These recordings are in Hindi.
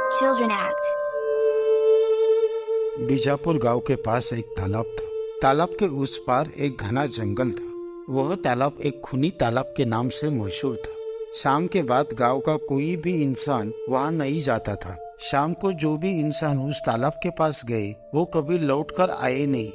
Children act. बीजापुर गांव के पास एक तालाब था। तालाब के उस पार एक घना जंगल था। वह तालाब एक खूनी तालाब के नाम से मशहूर था। शाम के बाद गांव का कोई भी इंसान वहां नहीं जाता था। शाम को जो भी इंसान उस तालाब के पास गए वो कभी लौटकर आए नहीं,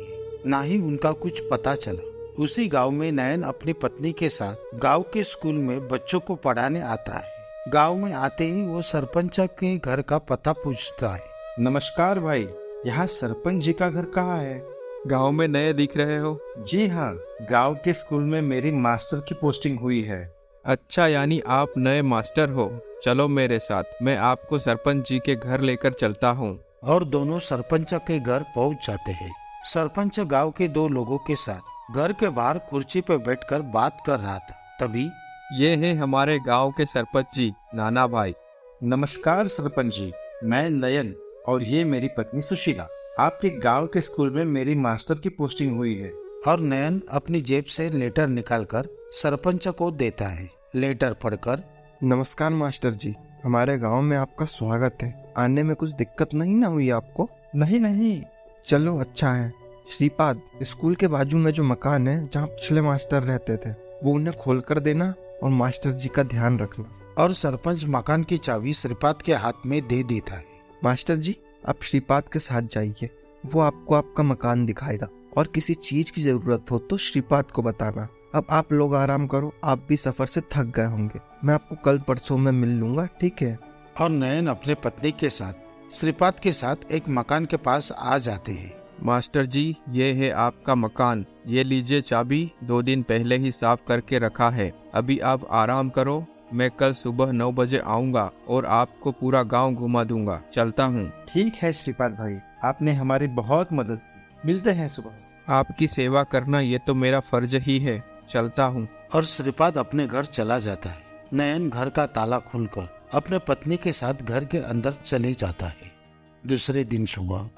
ना ही उनका कुछ पता चला। उसी गांव में नयन अपनी पत्नी के साथ गांव के स्कूल में बच्चों को पढ़ाने आता है। गांव में आते ही वो सरपंच के घर का पता पूछता है। नमस्कार भाई, यहाँ सरपंच जी का घर कहाँ है? गांव में नए दिख रहे हो? जी हाँ, गांव के स्कूल में मेरी मास्टर की पोस्टिंग हुई है। अच्छा, यानी आप नए मास्टर हो। चलो मेरे साथ, मैं आपको सरपंच जी के घर लेकर चलता हूँ। और दोनों सरपंच के घर पहुँच जाते हैं। सरपंच गांव के दो लोगों के साथ घर के बाहर कुर्सी पर बैठकर बात कर रहा था। तभी ये है हमारे गांव के सरपंच जी, नाना भाई। नमस्कार सरपंच जी, मैं नयन और ये मेरी पत्नी सुशीला। आपके गांव के स्कूल में मेरी मास्टर की पोस्टिंग हुई है। और नयन अपनी जेब से लेटर निकालकर सरपंच को देता है। लेटर पढ़कर, नमस्कार मास्टर जी, हमारे गांव में आपका स्वागत है। आने में कुछ दिक्कत नहीं ना हुई आपको? नहीं। चलो अच्छा है। श्रीपाद, स्कूल के बाजू में जो मकान है जहाँ पिछले मास्टर रहते थे वो उन्हें खोल कर देना और मास्टर जी का ध्यान रखना। और सरपंच मकान की चाबी श्रीपाद के हाथ में दे देता है। मास्टर जी, आप श्रीपाद के साथ जाइए, वो आपको आपका मकान दिखाएगा और किसी चीज की जरूरत हो तो श्रीपाद को बताना। अब आप लोग आराम करो, आप भी सफर से थक गए होंगे। मैं आपको कल परसों में मिल लूंगा, ठीक है? और नयन अपने पत्नी के साथ श्रीपाद के साथ एक मकान के पास आ जाते हैं। मास्टर जी, ये है आपका मकान। ये लीजिए चाबी, 2 दिन पहले ही साफ करके रखा है। अभी आप आराम करो, मैं कल सुबह 9 बजे आऊँगा और आपको पूरा गांव घुमा दूंगा। चलता हूँ। ठीक है श्रीपाद भाई, आपने हमारी बहुत मदद की। मिलते हैं सुबह। आपकी सेवा करना ये तो मेरा फर्ज ही है। चलता हूँ। और श्रीपाद अपने घर चला जाता है। नयन घर का ताला खोलकर अपने पत्नी के साथ घर के अंदर चले जाता है। दूसरे दिन सुबह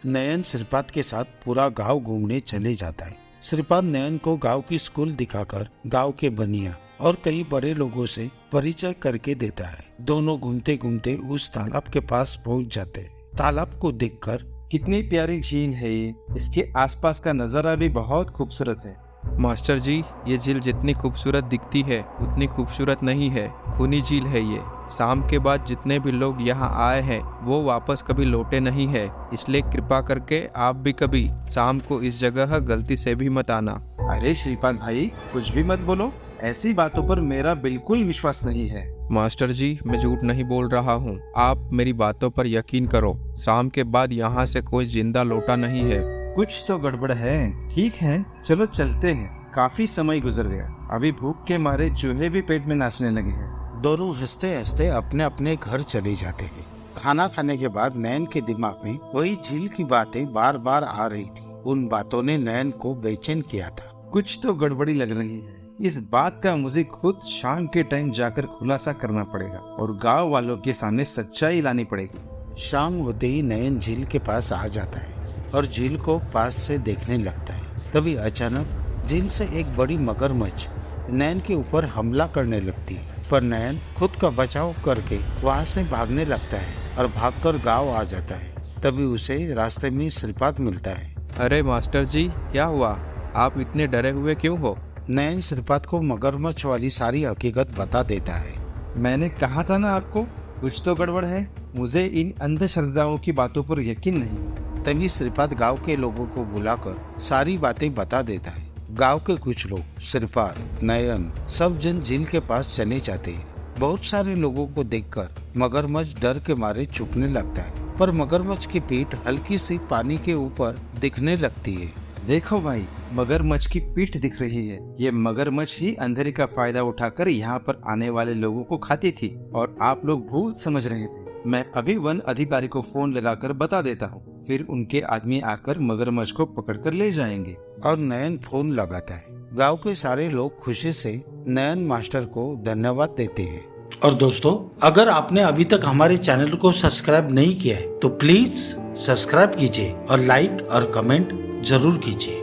नयन श्रीपाद के साथ पूरा गांव घूमने चले जाता है। श्रीपाद नयन को गांव की स्कूल दिखाकर गांव के बनिया और कई बड़े लोगों से परिचय करके देता है। दोनों घूमते घूमते उस तालाब के पास पहुंच जाते हैं। तालाब को देखकर, कितनी प्यारी झील है ये। इसके आसपास का नजारा भी बहुत खूबसूरत है। मास्टर जी, ये झील जितनी खूबसूरत दिखती है उतनी खूबसूरत नहीं है। खूनी झील है ये। शाम के बाद जितने भी लोग यहाँ आए हैं वो वापस कभी लौटे नहीं है। इसलिए कृपा करके आप भी कभी शाम को इस जगह गलती से भी मत आना। अरे श्रीपाद भाई, कुछ भी मत बोलो। ऐसी बातों पर मेरा बिल्कुल विश्वास नहीं है। मास्टर जी, मैं झूठ नहीं बोल रहा हूँ। आप मेरी बातों पर यकीन करो। शाम के बाद यहाँ से कोई जिंदा लौटा नहीं है। कुछ तो गड़बड़ है। ठीक है, चलो चलते हैं। काफी समय गुजर गया, अभी भूख के मारे चूहे भी पेट में नाचने लगे हैं। दोनों हंसते हंसते अपने अपने घर चले जाते हैं। खाना खाने के बाद नयन के दिमाग में वही झील की बातें बार बार आ रही थी। उन बातों ने नयन को बेचैन किया था। कुछ तो गड़बड़ी लग रही है। इस बात का मुझे खुद शाम के टाइम जाकर खुलासा करना पड़ेगा और गांव वालों के सामने सच्चाई लानी पड़ेगी। शाम होते ही नयन झील के पास आ जाता है और झील को पास से देखने लगता है। तभी अचानक झील से एक बड़ी मगरमच्छ नयन के ऊपर हमला करने लगती है। पर नयन खुद का बचाव करके वहां से भागने लगता है और भागकर गांव आ जाता है। तभी उसे रास्ते में श्रीपाद मिलता है। अरे मास्टर जी, क्या हुआ? आप इतने डरे हुए क्यों हो? नयन श्रीपाद को मगरमच्छ वाली सारी हकीकत बता देता है। मैंने कहा था ना आपको, कुछ तो गड़बड़ है। मुझे इन अंधश्रद्धाओं की बातों पर यकीन नहीं। तभी श्रीपाद गांव के लोगों को बुलाकर सारी बातें बता देता है। गांव के कुछ लोग, श्रीपाद, नयन, सब जन झील के पास चले जाते हैं। बहुत सारे लोगों को देखकर मगरमच्छ डर के मारे छुपने लगता है। पर मगरमच्छ की पीठ हल्की सी पानी के ऊपर दिखने लगती है। देखो भाई, मगरमच्छ की पीठ दिख रही है। ये मगरमच्छ ही अंधेरे का फायदा उठाकर यहाँ पर आने वाले लोगों को खाती थी और आप लोग भूत समझ रहे थे। मैं अभी वन अधिकारी को फोन लगाकर बता देता हूँ, फिर उनके आदमी आकर मगरमच्छ को पकड़कर ले जाएंगे। और नयन फोन लगाता है। गांव के सारे लोग खुशी से नयन मास्टर को धन्यवाद देते हैं। और दोस्तों, अगर आपने अभी तक हमारे चैनल को सब्सक्राइब नहीं किया है तो प्लीज सब्सक्राइब कीजिए और लाइक और कमेंट जरूर कीजिए।